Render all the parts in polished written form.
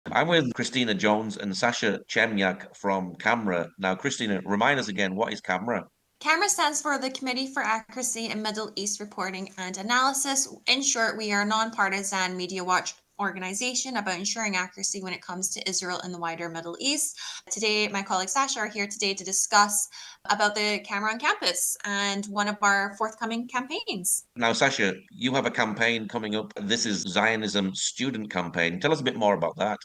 I'm with Christina Jones and Sasha Chemyak from Camera. Now, Christina, remind us again, what is Camera? CAMERA stands for the Committee for Accuracy in Middle East Reporting and Analysis. In short, we are a nonpartisan media watch organization about ensuring accuracy when it comes to Israel and the wider Middle East. Today, my colleague Sasha are here today to discuss about the camera on campus and one of our forthcoming campaigns. Now, Sasha, you have a campaign coming up. This is Zionism student campaign. Tell us a bit more about that.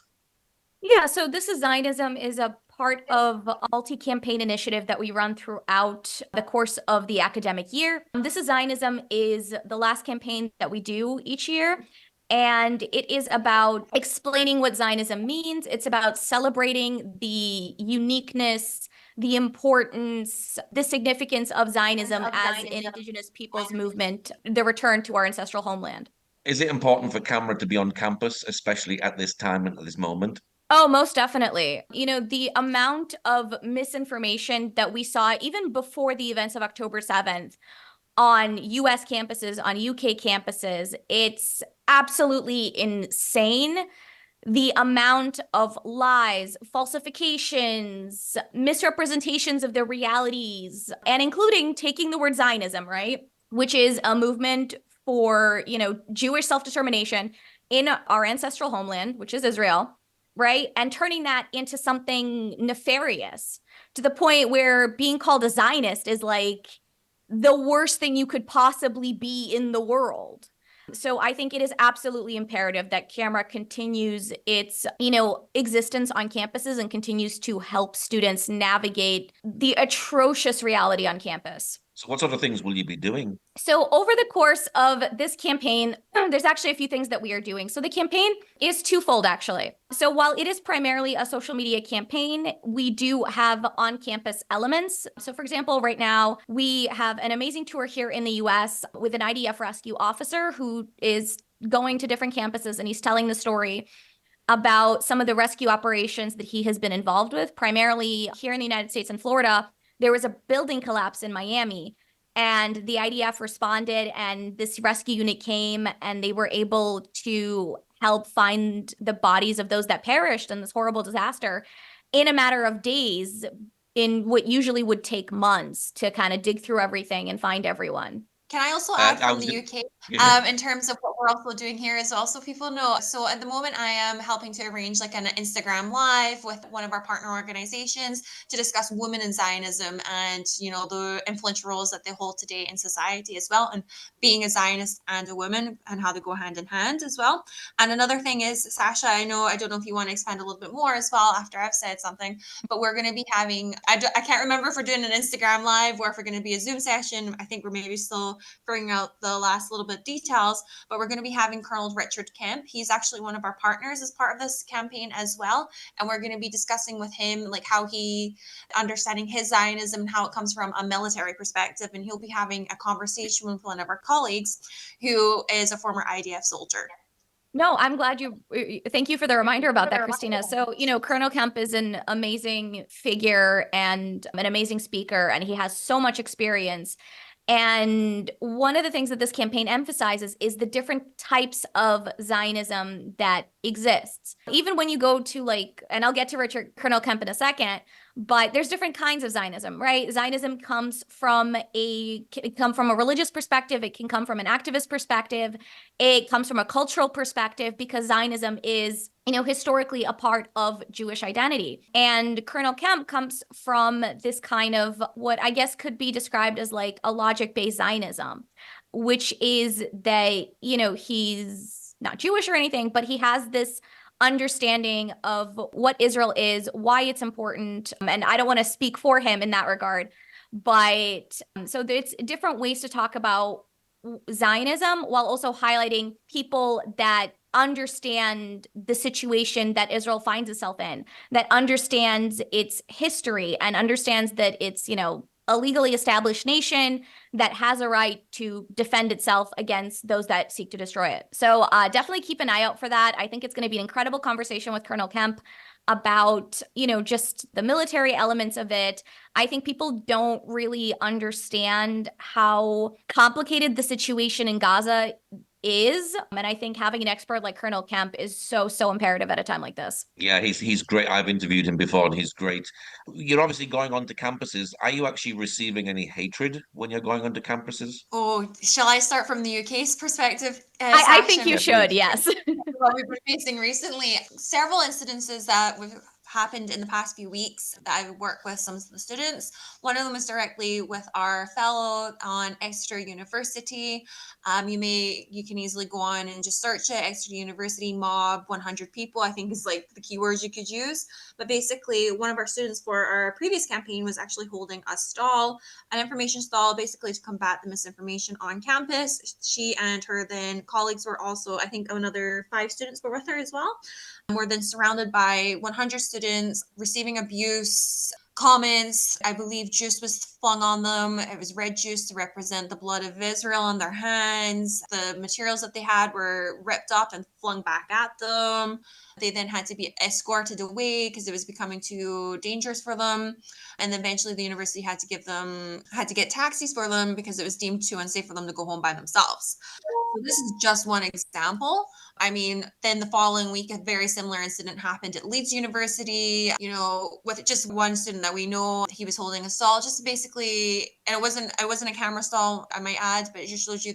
Yeah, so This is Zionism is a part of a multi-campaign initiative that we run throughout the course of the academic year. This is Zionism is the last campaign that we do each year, and it is about explaining what Zionism means. It's about celebrating the uniqueness, the importance, the significance of Zionism as an indigenous peoples movement, the return to our ancestral homeland. Is it important for Camera to be on campus, especially at this time and at this moment? Oh, most definitely. The amount of misinformation that we saw even before the events of October 7th on US campuses, on UK campuses, it's absolutely insane. The amount of lies, falsifications, misrepresentations of their realities, and including taking the word Zionism, right? Which is a movement for, Jewish self-determination in our ancestral homeland, which is Israel, right? And turning that into something nefarious to the point where being called a Zionist is like the worst thing you could possibly be in the world. So I think it is absolutely imperative that Camera continues its, existence on campuses and continues to help students navigate the atrocious reality on campus. So, what sort of things will you be doing? So over the course of this campaign, there's actually a few things that we are doing. So the campaign is twofold, actually. So while it is primarily a social media campaign, we do have on-campus elements. So for example, right now, we have an amazing tour here in the US with an IDF rescue officer who is going to different campuses, and he's telling the story about some of the rescue operations that he has been involved with, primarily here in the United States and Florida. There was a building collapse in Miami, and the IDF responded, and this rescue unit came, and they were able to help find the bodies of those that perished in this horrible disaster in a matter of days, in what usually would take months to kind of dig through everything and find everyone. Can I also add I from was the going UK, to. in terms of what we're also doing here as well, so people know. So at the moment, I am helping to arrange like an Instagram live with one of our partner organizations to discuss women in Zionism and the influential roles that they hold today in society as well, and being a Zionist and a woman and how they go hand in hand as well. And another thing is, Sasha, I don't know if you want to expand a little bit more as well after I've said something, but we're going to be having, I can't remember if we're doing an Instagram live or if we're going to be a Zoom session. I think we're maybe still figuring out the last little bit details, but we're going to be having Colonel Richard Kemp. He's actually one of our partners as part of this campaign as well. And we're going to be discussing with him like how he understanding his Zionism and how it comes from a military perspective. And he'll be having a conversation with one of our colleagues who is a former IDF soldier. No, I'm glad thank you for the reminder about that, Christina. So, Colonel Kemp is an amazing figure and an amazing speaker, and he has so much experience. And one of the things that this campaign emphasizes is the different types of Zionism that exists. Even when you go to and I'll get to Colonel Kemp in a second, but there's different kinds of Zionism, right? Zionism can come from a religious perspective. It can come from an activist perspective. It comes from a cultural perspective because Zionism is, historically a part of Jewish identity. And Colonel Kemp comes from this kind of what I guess could be described as like a logic-based Zionism, which is that, he's not Jewish or anything, but he has this understanding of what Israel is, why it's important. And I don't want to speak for him in that regard, but so it's different ways to talk about Zionism while also highlighting people that understand the situation that Israel finds itself in, that understands its history and understands that it's, a legally established nation that has a right to defend itself against those that seek to destroy it. So definitely keep an eye out for that. I think it's going to be an incredible conversation with Colonel Kemp about, just the military elements of it. I think people don't really understand how complicated the situation in Gaza is. And I think having an expert like Colonel Kemp is so, so imperative at a time like this. Yeah, he's great. I've interviewed him before, and he's great. You're obviously going onto campuses. Are you actually receiving any hatred when you're going onto campuses? Oh, shall I start from the UK's perspective, I Sasha? think you Yeah, should, please. yes. What we've been facing recently, several incidences that we've happened in the past few weeks that I've worked with some of the students. One of them was directly with our fellow on Exeter University. You can easily go on and just search it, Exeter University mob 100 people, I think is like the keywords you could use. But basically, one of our students for our previous campaign was actually holding a stall, an information stall, basically to combat the misinformation on campus. She and her then colleagues were also, I think another 5 students were with her as well. We're then surrounded by 100 students receiving abuse, comments. I believe juice was flung on them. It was red juice to represent the blood of Israel on their hands. The materials that they had were ripped up and flung back at them. They then had to be escorted away because it was becoming too dangerous for them. And then eventually the university had to get taxis for them because it was deemed too unsafe for them to go home by themselves. So this is just one example. I mean, then the following week, a very similar incident happened at Leeds University, with just one student that we know. He was holding a stall, just basically, and it wasn't a camera stall, I might add, but it just shows you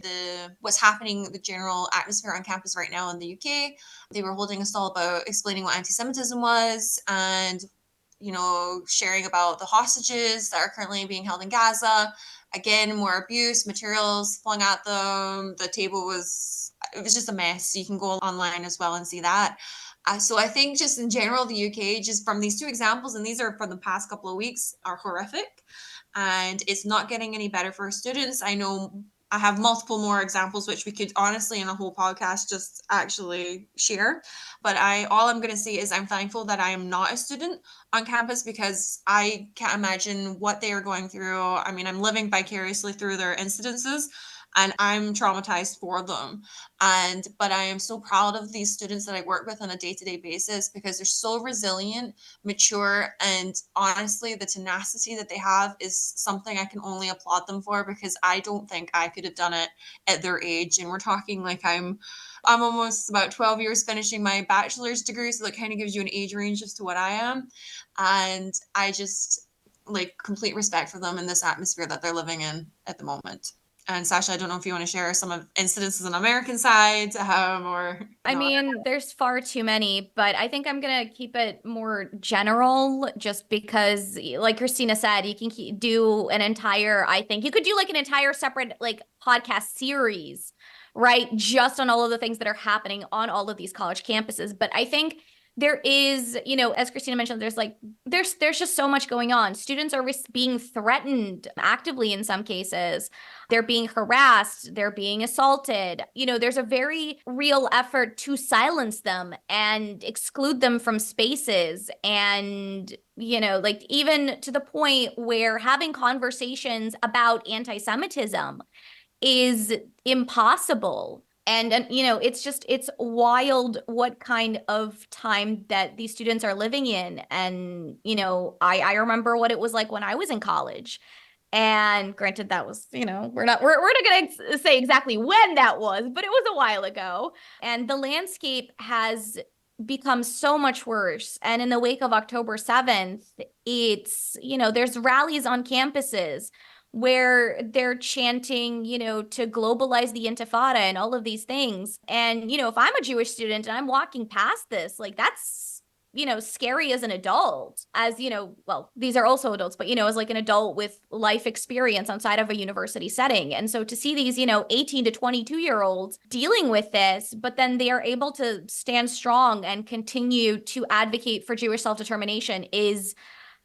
what's happening, the general atmosphere on campus right now in the UK. They were holding a stall about explaining what anti-Semitism was and sharing about the hostages that are currently being held in Gaza. Again, more abuse, materials flung at them. It was just a mess. You can go online as well and see that. So I think just in general, the UK, just from these 2 examples, and these are from the past couple of weeks, are horrific. And it's not getting any better for students. I know I have multiple more examples, which we could honestly in a whole podcast just actually share. But all I'm going to say is I'm thankful that I am not a student on campus because I can't imagine what they are going through. I mean, I'm living vicariously through their incidences and I'm traumatized for them. But I am so proud of these students that I work with on a day-to-day basis because they're so resilient, mature, and honestly, the tenacity that they have is something I can only applaud them for because I don't think I could have done it at their age. And we're talking like I'm almost about 12 years finishing my bachelor's degree, so that kind of gives you an age range as to what I am. And I just like complete respect for them in this atmosphere that they're living in at the moment. And Sasha, I don't know if you want to share some of incidences on the American side, or I not. mean, there's far too many, but I think I'm going to keep it more general just because, like Christina said, you can do an entire, I think you could do like an entire separate like podcast series, right? Just on all of the things that are happening on all of these college campuses. But I think there is, as Christina mentioned, there's just so much going on. Students are being threatened actively in some cases. They're being harassed, they're being assaulted. There's a very real effort to silence them and exclude them from spaces. And, like even to the point where having conversations about anti-Semitism is impossible. And it's wild what kind of time that these students are living in. And, I remember what it was like when I was in college. And granted, that was, we're not gonna say exactly when that was, but it was a while ago. And the landscape has become so much worse. And in the wake of October 7th, it's, there's rallies on campuses where they're chanting, to globalize the Intifada and all of these things. And, if I'm a Jewish student and I'm walking past this, like that's, scary as an adult, as, well, these are also adults, but, as like an adult with life experience outside of a university setting. And so to see these, 18 to 22-year-olds dealing with this, but then they are able to stand strong and continue to advocate for Jewish self-determination is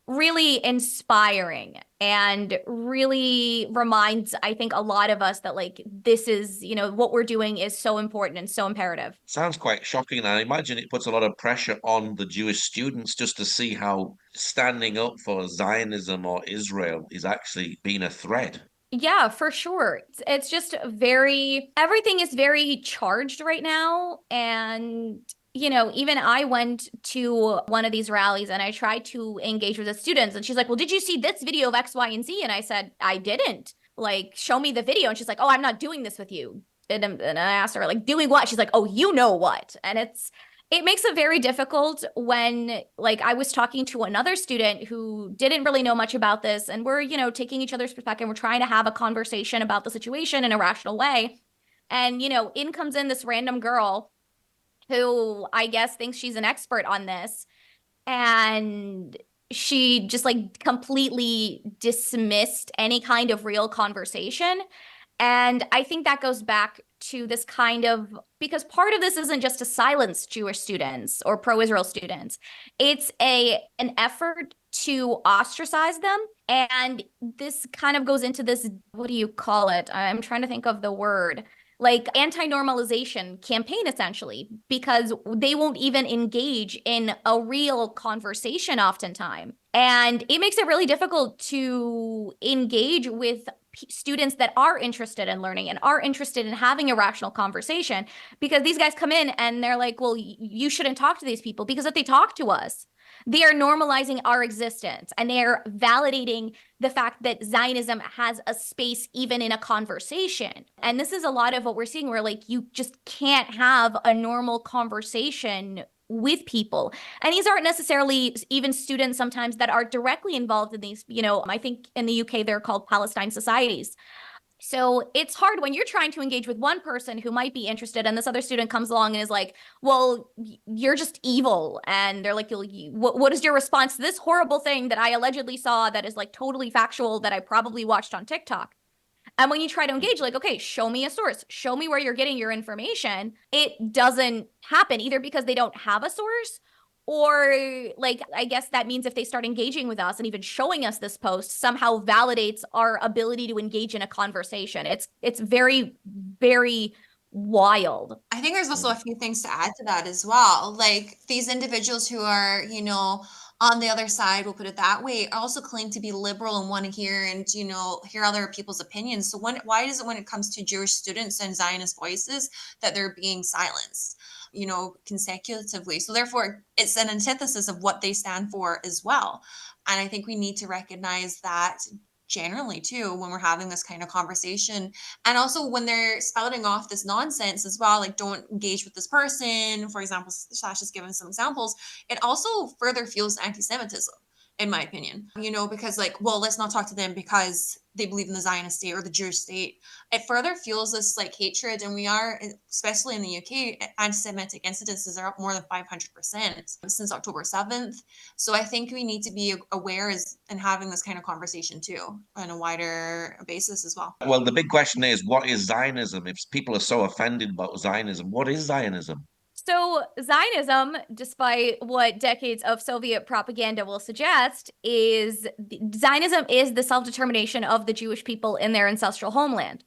really inspiring and really reminds, I think, a lot of us that like this is, what we're doing is so important and so imperative. Sounds quite shocking, and I imagine it puts a lot of pressure on the Jewish students just to see how standing up for Zionism or Israel is actually being a threat. Yeah, for sure. It's just everything is very charged right now. And, even I went to one of these rallies and I tried to engage with the students. And she's like, well, did you see this video of X, Y, and Z? And I said, I didn't. Like, show me the video. And she's like, oh, I'm not doing this with you. and I asked her, like, doing what? She's like, oh, you know what? And it makes it very difficult when, like, I was talking to another student who didn't really know much about this, and we're, taking each other's perspective. We're trying to have a conversation about the situation in a rational way. And, in comes in this random girl who I guess thinks she's an expert on this. And she just like completely dismissed any kind of real conversation. And I think that goes back to this kind of, because part of this isn't just to silence Jewish students or pro-Israel students. It's an effort to ostracize them. And this kind of goes into this, what do you call it? I'm trying to think of the word. Like anti-normalization campaign, essentially, because they won't even engage in a real conversation oftentimes. And it makes it really difficult to engage with students that are interested in learning and are interested in having a rational conversation, because these guys come in and they're like, well, you shouldn't talk to these people, because if they talk to us, they are normalizing our existence and they are validating the fact that Zionism has a space even in a conversation. And this is a lot of what we're seeing, where like you just can't have a normal conversation with people. And these aren't necessarily even students sometimes that are directly involved in these, I think in the UK, they're called Palestine societies. So it's hard when you're trying to engage with one person who might be interested, and this other student comes along and is like, well, you're just evil. And they're like, what is your response to this horrible thing that I allegedly saw that is like totally factual that I probably watched on TikTok? And when you try to engage, like, okay, show me a source, show me where you're getting your information, it doesn't happen, either because they don't have a source, or like, I guess that means if they start engaging with us and even showing us this post somehow validates our ability to engage in a conversation. It's very, very wild. I think there's also a few things to add to that as well. Like these individuals who are, on the other side, we'll put it that way, also claim to be liberal and want to hear and, hear other people's opinions. So why is it when it comes to Jewish students and Zionist voices that they're being silenced, consecutively? So therefore, it's an antithesis of what they stand for as well. And I think we need to recognize that generally too when we're having this kind of conversation, and also when they're spouting off this nonsense as well, like don't engage with this person, for example. Sasha's given some examples. It also further fuels anti-Semitism, in my opinion, because like, well, let's not talk to them because they believe in the Zionist state or the Jewish state. It further fuels this like hatred. And we are, especially in the UK, anti-Semitic incidences are up more than 500% since October 7th. So I think we need to be aware and having this kind of conversation too on a wider basis as well. Well, the big question is, what is Zionism? If people are so offended about Zionism, what is Zionism? So Zionism, despite what decades of Soviet propaganda will suggest, is Zionism is the self-determination of the Jewish people in their ancestral homeland.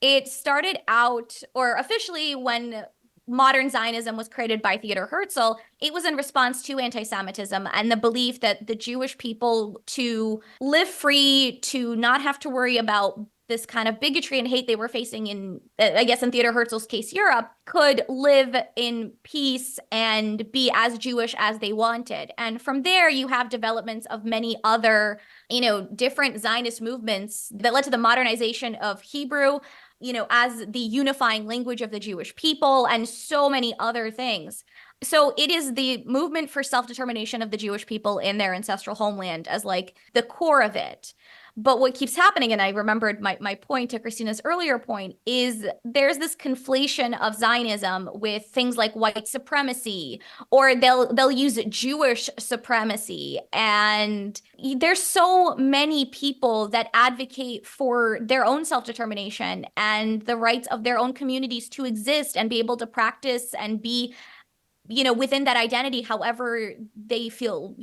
It started out, or officially when modern Zionism was created by Theodor Herzl, it was in response to anti-Semitism and the belief that the Jewish people, to live free, to not have to worry about this kind of bigotry and hate they were facing in, I guess in Theodor Herzl's case, Europe, could live in peace and be as Jewish as they wanted. And from there, you have developments of many other, different Zionist movements that led to the modernization of Hebrew, as the unifying language of the Jewish people, and so many other things. So it is the movement for self-determination of the Jewish people in their ancestral homeland as like the core of it. But what keeps happening, and I remembered my point to Christina's earlier point, is there's this conflation of Zionism with things like white supremacy, or they'll use Jewish supremacy. And there's so many people that advocate for their own self-determination and the rights of their own communities to exist and be able to practice and be within that identity, however they feel,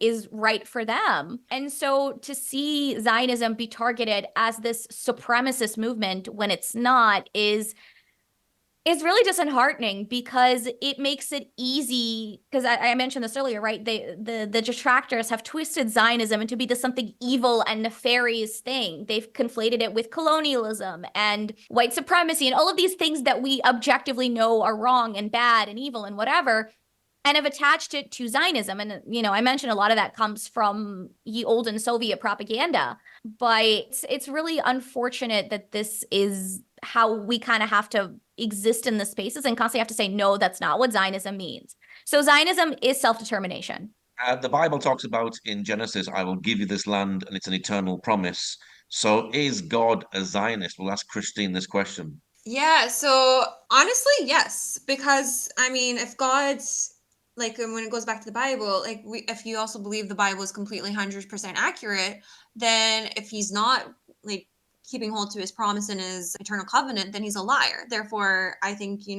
is right for them. And so to see Zionism be targeted as this supremacist movement when it's not is really disheartening, because it makes it easy, because I mentioned this earlier, right? The detractors have twisted Zionism into be this something evil and nefarious thing. They've conflated it with colonialism and white supremacy and all of these things that we objectively know are wrong and bad and evil and whatever, and have attached it to Zionism. And, I mentioned a lot of that comes from the olden Soviet propaganda, but it's really unfortunate that this is how we kind of have to exist in the spaces and constantly have to say, no, that's not what Zionism means. So Zionism is self-determination. The Bible talks about in Genesis, I will give you this land and it's an eternal promise. So is God a Zionist? We'll ask Christine this question. Yeah, so honestly, yes, because I mean, if God's like when it goes back to the Bible, like if you also believe the Bible is completely 100% accurate, then if he's not like keeping hold to his promise and his eternal covenant, then he's a liar. Therefore, I think, he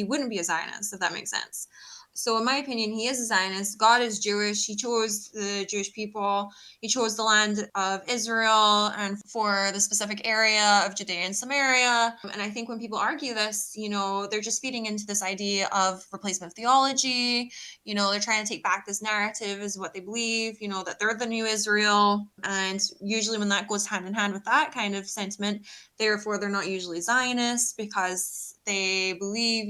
wouldn't be a Zionist, if that makes sense. So in my opinion, he is a Zionist. God is Jewish. He chose the Jewish people. He chose the land of Israel and for the specific area of Judea and Samaria. And I think when people argue this, they're just feeding into this idea of replacement theology. They're trying to take back this narrative is what they believe, that they're the new Israel. And usually when that goes hand in hand with that kind of sentiment, therefore they're not usually Zionists because they believe,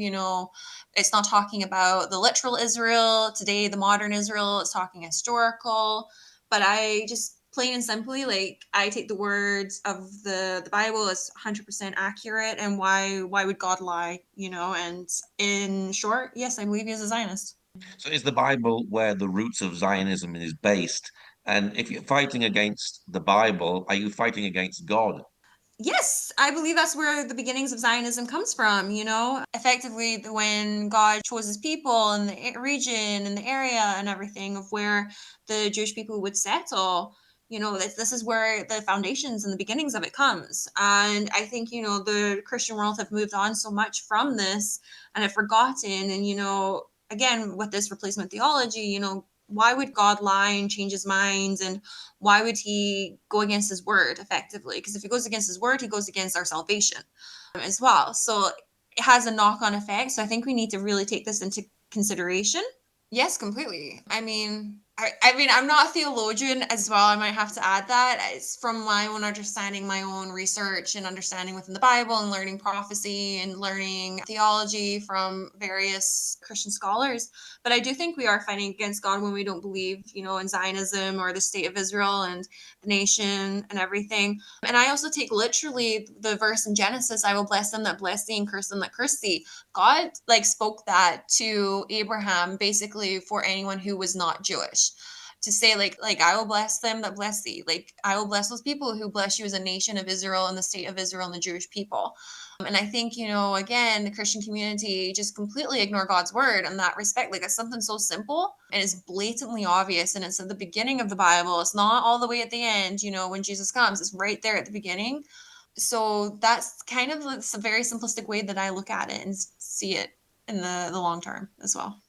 it's not talking about the literal Israel today, the modern Israel. It's talking historical. But I just plain and simply, like, I take the words of the Bible as 100% accurate. And why would God lie? And in short, yes, I believe he is a Zionist. So is the Bible where the roots of Zionism is based? And if you're fighting against the Bible, are you fighting against God? Yes, I believe that's where the beginnings of Zionism comes from, effectively when God chose his people in the region and the area and everything of where the Jewish people would settle. This is where the foundations and the beginnings of it comes. And I think, the Christian world have moved on so much from this and have forgotten. And, again, with this replacement theology, why would God lie and change his mind? And why would he go against his word effectively? Because if he goes against his word, he goes against our salvation as well. So it has a knock-on effect. So I think we need to really take this into consideration. Yes, completely. I mean, I'm not a theologian as well. I might have to add that. It's from my own understanding, my own research and understanding within the Bible and learning prophecy and learning theology from various Christian scholars. But I do think we are fighting against God when we don't believe, in Zionism or the state of Israel and the nation and everything. And I also take literally the verse in Genesis, I will bless them that bless thee and curse them that curse thee. God spoke that to Abraham basically for anyone who was not Jewish to say like I will bless them that bless thee. Like I will bless those people who bless you as a nation of Israel and the state of Israel and the Jewish people. And I think, again, the Christian community just completely ignore God's word in that respect. Like it's something so simple and it's blatantly obvious. And it's at the beginning of the Bible. It's not all the way at the end, when Jesus comes. It's right there at the beginning. So that's kind of a very simplistic way that I look at it and see it in the long term as well.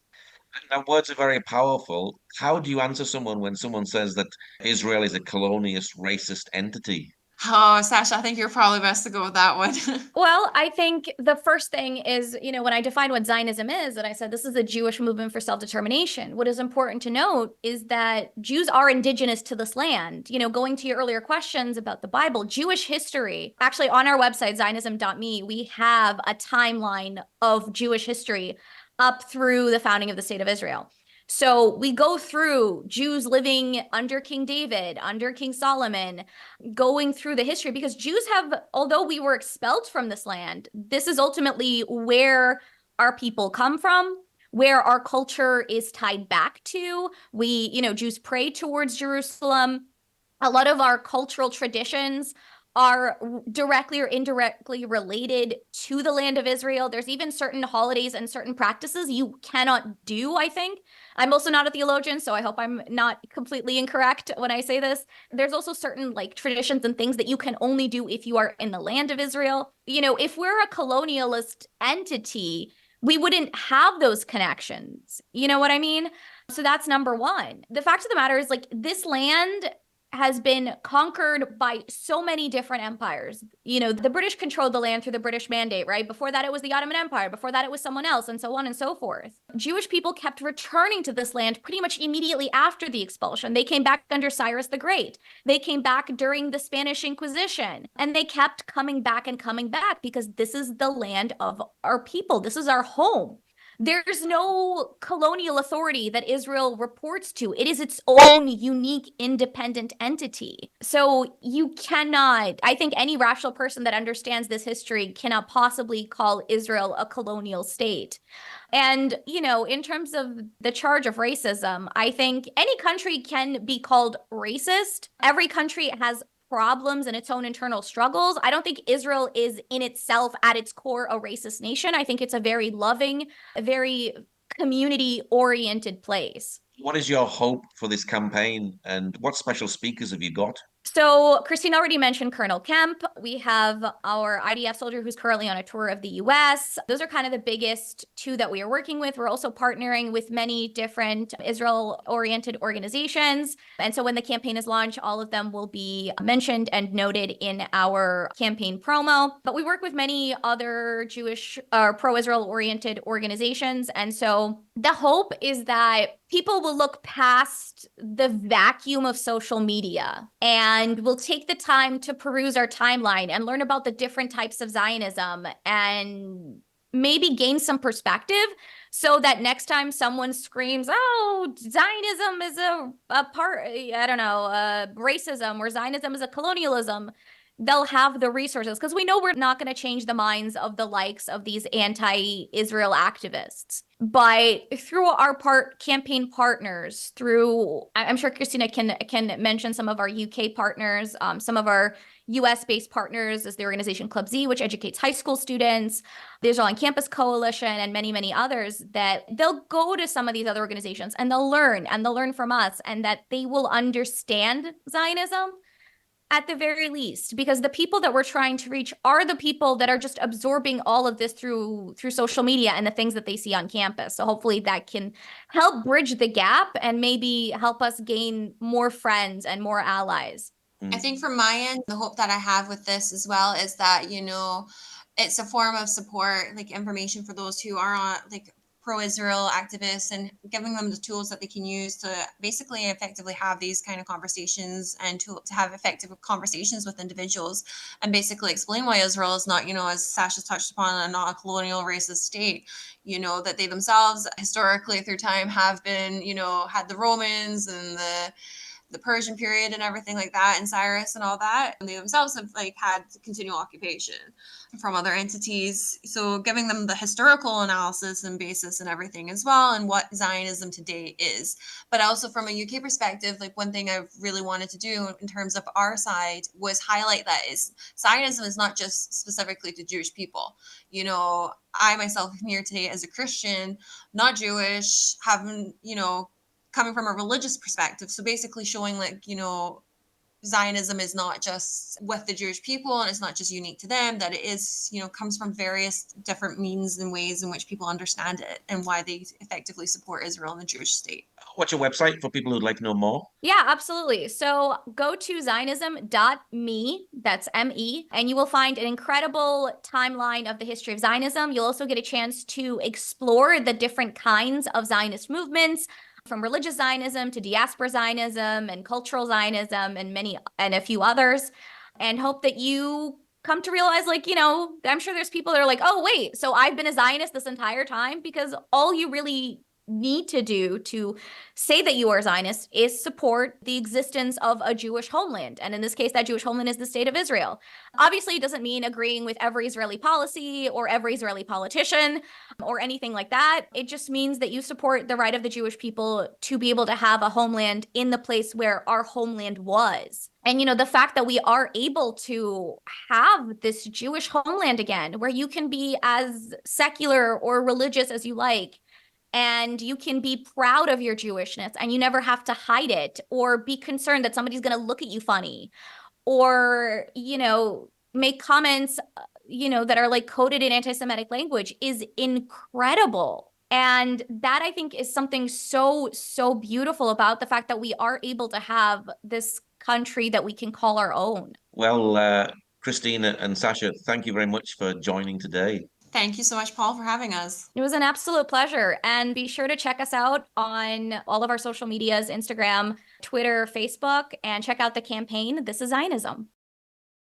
Now, words are very powerful. How do you answer someone when someone says that Israel is a colonialist, racist entity? Oh, Sasha, I think you're probably best to go with that one. Well, I think the first thing is, when I defined what Zionism is, and I said this is a Jewish movement for self-determination, what is important to note is that Jews are indigenous to this land. Going to your earlier questions about the Bible, Jewish history, actually on our website, zionism.me, we have a timeline of Jewish history up through the founding of the state of Israel. So we go through Jews living under King David, under King Solomon, going through the history, because Jews have, although we were expelled from this land, this is ultimately where our people come from, where our culture is tied back to. Jews pray towards Jerusalem. A lot of our cultural traditions are directly or indirectly related to the land of Israel. There's even certain holidays and certain practices you cannot do, I think. I'm also not a theologian, so I hope I'm not completely incorrect when I say this. There's also certain traditions and things that you can only do if you are in the land of Israel. If we're a colonialist entity, we wouldn't have those connections. You know what I mean? So that's number one. The fact of the matter is, this land has been conquered by so many different empires. The British controlled the land through the British Mandate, right? Before that, it was the Ottoman Empire. Before that, it was someone else, and so on and so forth. Jewish people kept returning to this land pretty much immediately after the expulsion. They came back under Cyrus the Great. They came back during the Spanish Inquisition, and they kept coming back and coming back because this is the land of our people. This is our home. There's no colonial authority that Israel reports to. It is its own unique independent entity. So you cannot, I think any rational person that understands this history cannot possibly call Israel a colonial state. And, you know, in terms of the charge of racism, I think any country can be called racist. Every country has problems and its own internal struggles. I don't think Israel is in itself at its core a racist nation. I think it's a very loving, a very community-oriented place. What is your hope for this campaign, and what special speakers have you got? So Christine already mentioned Colonel Kemp. We have our IDF soldier who's currently on a tour of the US. Those are kind of the biggest two that we are working with. We're also partnering with many different Israel-oriented organizations. And so when the campaign is launched, all of them will be mentioned and noted in our campaign promo. But we work with many other Jewish or pro-Israel-oriented organizations. And so the hope is that people will look past the vacuum of social media and will take the time to peruse our timeline and learn about the different types of Zionism and maybe gain some perspective so that next time someone screams, oh, Zionism is a part, I don't know, racism, or Zionism is a colonialism, they'll have the resources, because we know we're not going to change the minds of the likes of these anti-Israel activists. But through our campaign partners, through, I'm sure Christina can mention some of our UK partners, some of our US-based partners is the organization Club Z, which educates high school students, the Israel on Campus Coalition, and many, many others, that they'll go to some of these other organizations and they'll learn from us, and that they will understand Zionism at the very least, because the people that we're trying to reach are the people that are just absorbing all of this through social media and the things that they see on campus. So hopefully that can help bridge the gap and maybe help us gain more friends and more allies. I think from my end, the hope that I have with this as well is that, you know, it's a form of support, like information for those who are on like pro-Israel activists, and giving them the tools that they can use to basically effectively have these kind of conversations, and to have effective conversations with individuals, and basically explain why Israel is not, you know, as Sasha's touched upon, not a colonial racist state, you know, that they themselves historically through time have been, you know, had the Romans and the Persian period and everything like that, and Cyrus and all that. And they themselves have like had continual occupation from other entities. So giving them the historical analysis and basis and everything as well, and what Zionism today is. But also from a UK perspective, like one thing I really wanted to do in terms of our side was highlight that is Zionism is not just specifically to Jewish people. You know, I myself am here today as a Christian, not Jewish, having, you know, coming from a religious perspective. So basically showing like, you know, Zionism is not just with the Jewish people, and it's not just unique to them, that it is, you know, comes from various different means and ways in which people understand it and why they effectively support Israel and the Jewish state. What's your website for people who'd like to know more? Yeah, absolutely. So go to zionism.me, that's M-E, and you will find an incredible timeline of the history of Zionism. You'll also get a chance to explore the different kinds of Zionist movements, from religious Zionism to diaspora Zionism and cultural Zionism and a few others, and hope that you come to realize, like, you know, I'm sure there's people that are like, oh, wait, so I've been a Zionist this entire time, because all you really need to do to say that you are Zionist is support the existence of a Jewish homeland. And in this case, that Jewish homeland is the state of Israel. Obviously, it doesn't mean agreeing with every Israeli policy or every Israeli politician or anything like that. It just means that you support the right of the Jewish people to be able to have a homeland in the place where our homeland was. And, you know, the fact that we are able to have this Jewish homeland again, where you can be as secular or religious as you like, and you can be proud of your Jewishness, and you never have to hide it or be concerned that somebody's going to look at you funny, or, you know, make comments, you know, that are like coded in anti-Semitic language, is incredible. And that, I think, is something so, so beautiful about the fact that we are able to have this country that we can call our own. Well, Christina and Sasha, thank you very much for joining today. Thank you so much, Paul, for having us. It was an absolute pleasure. And be sure to check us out on all of our social medias, Instagram, Twitter, Facebook, and check out the campaign, This is Zionism.